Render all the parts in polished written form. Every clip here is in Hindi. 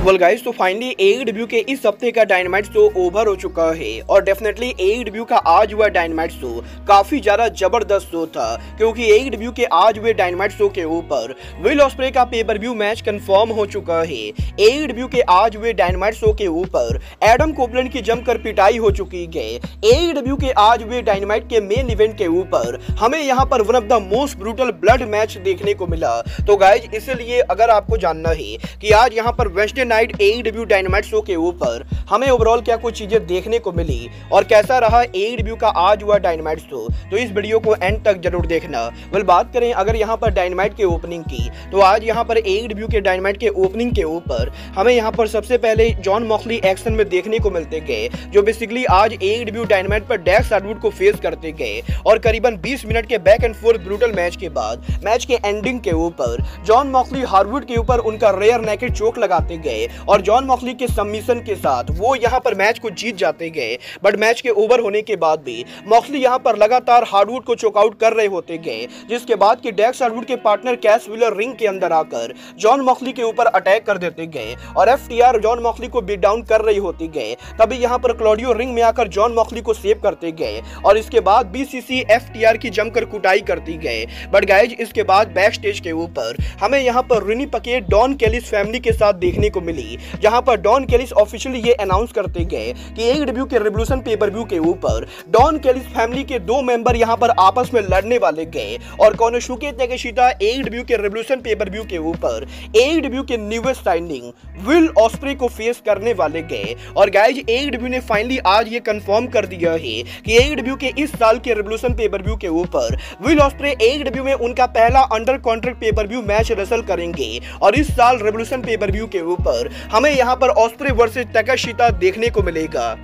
वेल गाइस, तो फाइनली AEW के इस हफ्ते का डायनामाइट शो ओवर हो चुका है और डेफिनेटली AEW का आज हुआ डायनामाइट शो काफी ज्यादा जबरदस्त शो था, क्योंकि AEW के आज हुए डायनामाइट शो के ऊपर विल ऑस्प्रे का पेपर व्यू मैच कंफर्म हो चुका है। AEW के आज हुए डायनामाइट शो के ऊपर एडम कोपलैंड की जमकर पिटाई हो चुकी है। AEW के आज हुए डायनामाइट के मेन इवेंट के ऊपर हमें यहाँ पर one of the most brutal blood match देखने को मिला। तो गाइज, इसलिए अगर आपको जानना है कि आज यहाँ पर Wednesday night AEW dynamite show के ऊपर हमें ओवरऑल क्या कुछ चीजें देखने को मिली और कैसा रहा AEW का आज हुआ डायनामाइट शो, तो इस वीडियो को एंड तक जरूर देखना। वेल, बात करें अगर यहाँ पर डायनामाइट के ओपनिंग की, तो आज यहाँ पर AEW के डायनामाइट के ओपनिंग के ऊपर हमें यहाँ पर सबसे पहले जॉन मॉक्सली एक्शन में देखने को मिलते गए, जो बेसिकली आज AEW डायनामाइट पर डैक्स हार्डवुड को फेस करते गए और करीबन 20 मिनट के back and fourth brutal match के बाद मैच के एंडिंग के ऊपर जॉन मॉक्सली हार्डवुड के ऊपर उनका रेयर नेकेड चोक लगाते गए और जॉन मॉक्सली के सबमिशन के साथ वो यहाँ पर मैच को जीत जाते गए। बट मैच के ओवर होने के बाद भी मॉक्सली यहाँ पर लगातार हार्डवुड को चोकआउट कर रहे होते गए, जिसके बाद कि डैक्स हार्डवुड के पार्टनर कैश व्हीलर रिंग के अंदर आकर जॉन मॉक्सली के ऊपर अटैक कर देते गए और FTR जॉन मॉक्सली को बीट डाउन कर रही होती गए। तभी यहाँ पर क्लॉडियो रिंग में आकर जॉन मॉक्सली को सेव करते गए और इसके बाद BCC FTR की जमकर कुटाई करती गए। बट गाइज, इसके बाद बैक स्टेज के ऊपर हमें यहाँ पर Rini pocket don Kallis family के साथ देखने को मिली, जहां पर डॉन कैलिस ऑफिशियली ये अनाउंस करते गए कि AEW के रेवोल्यूशन पेपर व्यू के ऊपर डॉन कैलिस फैमिली के 2 मेंबर यहां पर आपस में लड़ने वाले गए और कोनोशुके ताकेशिता AEW के रेवोल्यूशन पेपर व्यू के ऊपर AEW के न्यूएस्ट साइनिंग विल ऑस्प्रे को फेस करने वाले गए। और गाइज, AEW ने फाइनली आज ये कंफर्म कर दिया है कि AEW के इस साल के रेवोल्यूशन पेपर व्यू के ऊपर विल ऑस्प्रे AEW में उनका पहला under contract pay per view match wrestle करेंगे और इस साल रेवोल्यूशन पेपर व्यू के ऊपर हमें यहाँ पर ऑस्प्रे वर्सेस ताकेशिता देखने को मिलेगा।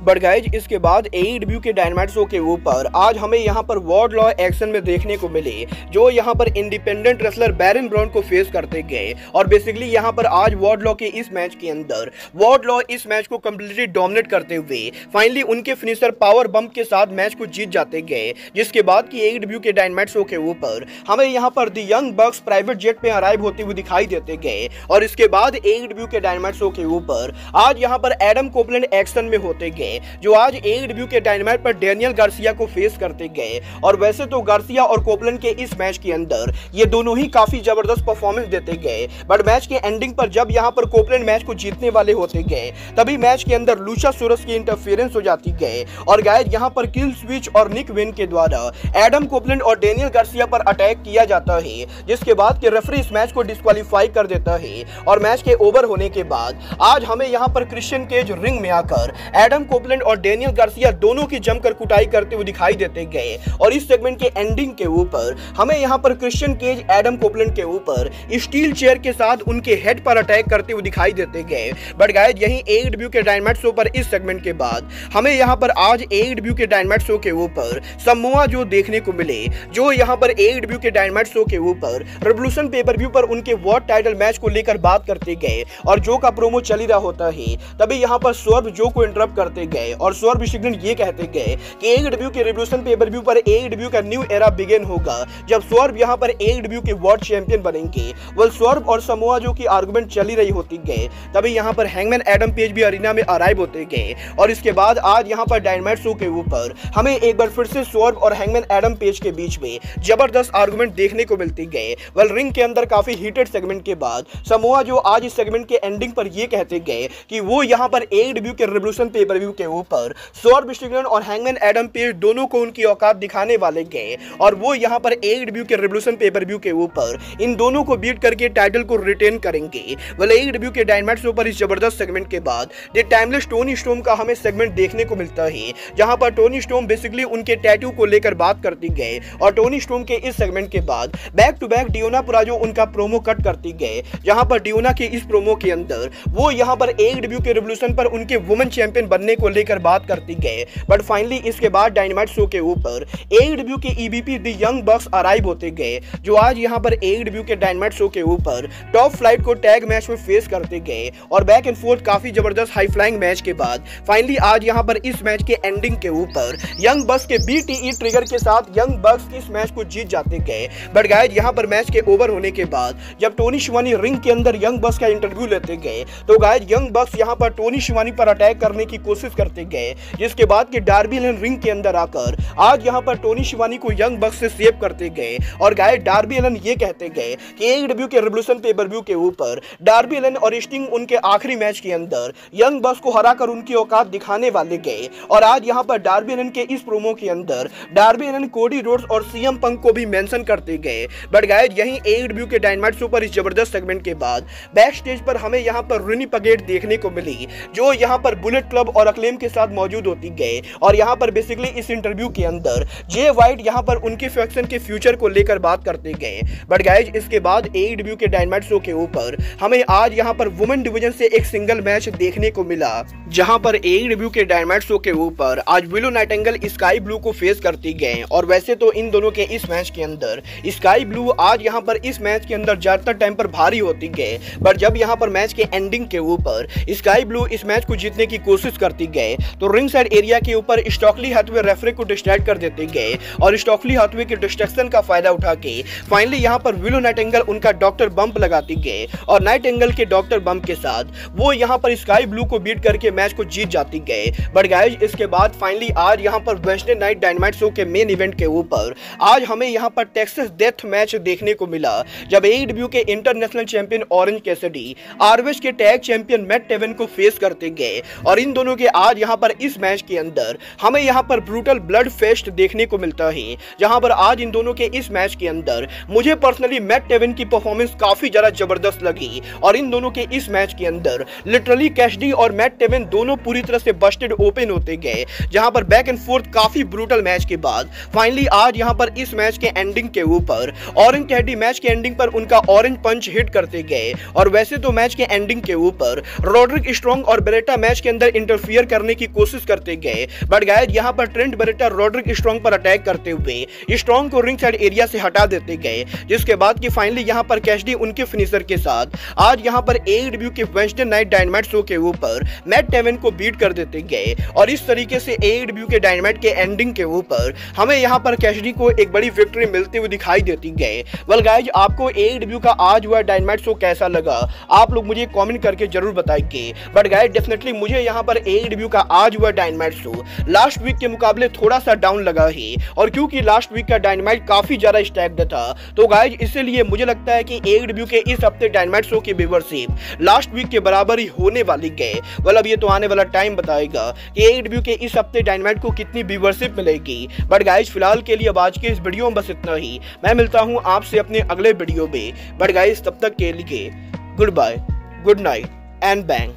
बट गाइज, इसके बाद AEW के डायनामाइट शो के ऊपर आज हमें यहाँ पर वॉर्ड लॉ एक्शन में देखने को मिले, जो यहाँ पर इंडिपेंडेंट रेसलर बैरन ब्राउन को फेस करते गए और बेसिकली यहाँ पर आज वॉर्ड लॉ के इस मैच के अंदर वॉर्ड लॉ इस मैच को कंप्लीटली डोमिनेट करते हुए फाइनली उनके फिनिशर पावर बम्प के साथ मैच को जीत जाते गए। जिसके बाद कि AEW के डायनामाइट शो के ऊपर हमें यहाँ पर the young box private jet पे अराइव होते हुए दिखाई देते गए और इसके बाद AEW के डायनामाइट शो के ऊपर आज यहाँ पर एडम कोपलैंड एक्शन में होते गए, जो आज AEW के डायनामाइट पर डेनियल गार्सिया को फेस करते गए। और वैसे तो गार्सिया और कोपलैंड के इस मैच के अंदर ये दोनों ही काफी जबरदस्त परफॉर्मेंस देते गए, बट मैच के एंडिंग पर जब यहां पर कोपलैंड मैच को जीतने वाले होते गए, तभी मैच के अंदर लुचासोरस की इंटरफेरेंस हो जाती गए और गाइस, यहां पर किल स्विच और निक विन के द्वारा एडम कोपलैंड और डेनियल गार्सिया पर अटैक किया जाता है, जिसके बाद कि रेफरी इस मैच को डिस्क्वालीफाई कर देता है। और मैच के ओवर होने के बाद आज हमें यहां पर क्रिश्चियन केज रिंग में आकर एडम कोपलैंड और डेनियल गार्सिया दोनों की जमकर कुटाई करते हुए दिखाई देते गए और इस सेगमेंट के एंडिंग के ऊपर हमें यहां पर क्रिश्चियन केज एडम कोपलैंड के ऊपर स्टील चेयर के साथ उनके हेड पर अटैक करते हुए दिखाई देते गए। बट गाइस, यहीं AEW के डायनामाइट शो पर इस सेगमेंट के बाद हमें यहां पर आज AEW के डायनामाइट शो के ऊपर समोआ जो देखने को मिले, जो यहां पर AEW के डायनामाइट शो के ऊपर रेवोल्यूशन पेपर व्यू पर उनके वर्ल्ड टाइटल मैच को लेकर बात करते गए और जो का प्रोमो चल ही रहा होता है, तभी यहां पर स्वर्व जो को इंटरप्ट करते गए और स्वर्व ये कहते गए कि AEW के रेवोल्यूशन पेपर व्यू पर AEW का न्यू एरा बिगिन होगा जब स्वर्व यहां पर AEW के वर्ल्ड चैंपियन बनेंगे। वेल, स्वर्व और समोआ जो की आर्गुमेंट चली रही होती गए, तभी यहां पर हैंगमैन एडम पेज भी अरीना में अराइव होते गए और इसके बाद आज यहां पर डायनामाइट शो के ऊपर हमें एक बार फिर से स्वर्व और हैंगमैन एडम पेज के बीच में जबरदस्त आर्गुमेंट देखने को मिलती गए। वेल, रिंग के अंदर काफी हीटेड सेगमेंट के बाद समोआ जो आज इस सेगमेंट के एंडिंग पर यह कहते गए कि वो यहां पर AEW के रेवोल्यूशन पेपर व्यू के ऊपर स्वर्व स्ट्रिकलैंड और हैंगमैन एडम पेज दोनों को उनकी औकात दिखाने वाले गए और वो यहां पर AEW के रेवोल्यूशन पेपर व्यू के ऊपर इन दोनों को बीट करके टाइटल को रिटेन करेंगे। वेल, AEW के डायनामाइट शो पर इस जबरदस्त सेगमेंट के बाद द टाइमलेस टोनी स्टॉर्म का हमें सेगमेंट देखने को मिलता है, जहां पर टोनी स्टॉर्म बेसिकली उनके टैटू को लेकर बात करती गए और टोनी स्टॉर्म के इस सेगमेंट के बाद बैक टू बैक डियोना पुराजो उनका प्रोमो कट करती गए, जहां पर डियोना के इस प्रोमो के अंदर वो यहां पर AEW के रेवोल्यूशन पर उनके वुमेन चैंपियन बनने को लेकर बात करते गए, बट फाइनली इसके बाद डायनामाइट शो के ऊपर AEW के EVP the young box arrive होते गए, जो आज यहाँ पर AEW के डायनामाइट शो के ऊपर टॉप फ्लाइट को टैग मैच में फेस करते गए और बैक एंड फोर्थ काफी जबरदस्त हाई फ्लाइंग मैच के बाद फाइनली आज यहाँ पर इस मैच के एंडिंग के ऊपर यंग बक्स के BTE ट्रिगर के साथ यंग बक्स इस मैच को जीत जाते गए। बट गाइस यहाँ पर मैच के ओवर होने के बाद जब टोनी शिवानी रिंग के अंदर यंग बक्स का इंटरव्यू लेते गए, तो गाइस यंग बक्स यहाँ पर टोनी शिवानी पर अटैक करने की कोशिश करते गए, जिसके बाद कि डार्बी एलन रिंग के अंदर आकर आज यहाँ पर टोनी शिवानी को यंग बक्स से सेव करते गए। और गाइस डार्बी एलन ये कहते गए कि AEW के रेवोल्यूशन पे-पर-व्यू के ऊपर डार्बी एलन और स्टिंग उनके आखिरी मैच के अंदर यंग बक्स को हराकर उनकी औकात दिखाने वाले गए। और आज यहाँ पर डार्बी एलन के इस प्रोमो के अंदर डार्बी एलन कोडी रोड्स और CM पंक को भी मेंशन करते गए। बट गाइस यहीं AEW के डायनामाइट शो पर इस जबरदस्त सेगमेंट के बाद बैक स्टेज पर हमें यहाँ पर रिनी पगेट देखने को मिली, जो यहाँ पर बुलेट क्लब और अक्लेम के साथ मौजूद होती गए। और यहाँ पर बेसिकली इस इंटरव्यू के अंदर जे वाइट यहाँ पर उनके फैक्शन के फ्यूचर को लेकर बात करते गए। बट गाइस इसके बाद AEW के डायनामाइट शो के ऊपर हमें आज यहाँ पर वुमेन डिवीजन से एक सिंगल मैच देखने को मिला, जहाँ पर AEW के डायनामाइट शो के ऊपर आज विलो नाइटिंगेल स्काई ब्लू को फेस करती गए। और वैसे तो इन दोनों के इस मैच के अंदर स्काई ब्लू आज यहाँ पर इस मैच के अंदर ज्यादातर टाइम पर भारी होती गए, बट जब यहाँ पर मैच के एंडिंग के ऊपर स्काई ब्लू इस मैच को जीतने की कोशिश करती गए, तो रिंग साइड एरिया के ऊपर स्टॉकली हैथवे रेफरी को डिस्ट्रैक्ट कर देते गए। और स्टॉकली हैथवे के डिस्ट्रैक्शन का फायदा उठा के फाइनली यहाँ पर विलो नाइटिंगेल उनका डॉक्टर बम्प लगाती गए, और नाइटिंगेल के डॉक्टर बम्प के साथ वो यहाँ पर स्काई ब्लू को बीट करके मैच को जीत जाती गए। बट गाइस इसके बाद फाइनली आज यहाँ पर वेडनेसडे नाइट डायनामाइट शो के मेन इवेंट के ऊपर आज हमें यहाँ पर टेक्सास डेथ मैच देखने को मिला, जब AEW के international champion orange Cassidy ROH के टैग चैंपियन मैट टेवन को फेस करते गए। और इन दोनों के आज यहाँ पर इस मैच के अंदर हमें यहाँ पर ब्रूटल ब्लड फेस्ट देखने को मिलता है, जहाँ पर आज इन दोनों के इस मैच के अंदर मुझे पर्सनली मैट टेवन की परफॉर्मेंस काफी ज्यादा जबरदस्त लगी। और इन दोनों के इस मैच के अंदर लिटरली कैसिडी और मैट टेवन दोनों पूरी तरह से बस्टेड ओपन होते गए, जहाँ पर बैक एंड फोर्थ काफी ब्रूटल मैच के बाद फाइनली आज यहाँ पर इस मैच के एंडिंग के ऊपर ऑरेंज कैसिडी मैच के एंडिंग पर उनका ऑरेंज पंच हिट करते गए। और वैसे तो मैच के एंडिंग के ऊपर रोड्रिक स्ट्रॉन्ग और बेरेटा मैच के अंदर इंटरफियर करने की कोशिश करते गए, बट गाइस यहाँ पर ट्रेंट बेरेटा रोड्रिक स्ट्रॉन्ग पर अटैक करते हुए स्ट्रॉन्ग को रिंग साइड एरिया से हटा देते गए, जिसके बाद कि फाइनली यहाँ पर कैसिडी उनके फिनिशर के साथ आज यहाँ पर AEW के वेडनेसडे नाइट डायनामाइट शो के ऊपर मैट टेवन को बीट कर देते गए। और इस तरीके से AEW के डायनामाइट के एंडिंग के ऊपर हमें यहाँ पर कैसिडी को एक बड़ी विक्ट्री मिलते हुए दिखाई देती गए। वेल गाइस आपको AEW का आज हुआ डायनामाइट शो कैसा लगा, आप लोग मुझे कमेंट करके जरूर बताइए। बट गाइस डेफिनेटली मुझे यहाँ पर AEW का आज हुआ डायनामाइट शो लास्ट वीक के मुकाबले थोड़ा सा डाउन लगा है, और क्योंकि लास्ट वीक का डायनामाइट काफी ज्यादा स्टैक्ड था, तो गाइस इसलिए मुझे लगता है कि AEW के इस हफ्ते डायनामाइट शो की व्यूअरशिप लास्ट वीक के बराबर ही होने वाली है। वेल अब ये तो आने वाला टाइम बताएगा कि AEW के इस हफ्ते डायनामाइट को कितनी व्यूअरशिप मिलेगी। बट गाइस फिलहाल के लिए अब आज के इस वीडियो में बस इतना ही। मैं मिलता हूँ आपसे अपने अगले वीडियो में। बट गाइस तब तक के लिए goodbye, good night and bang.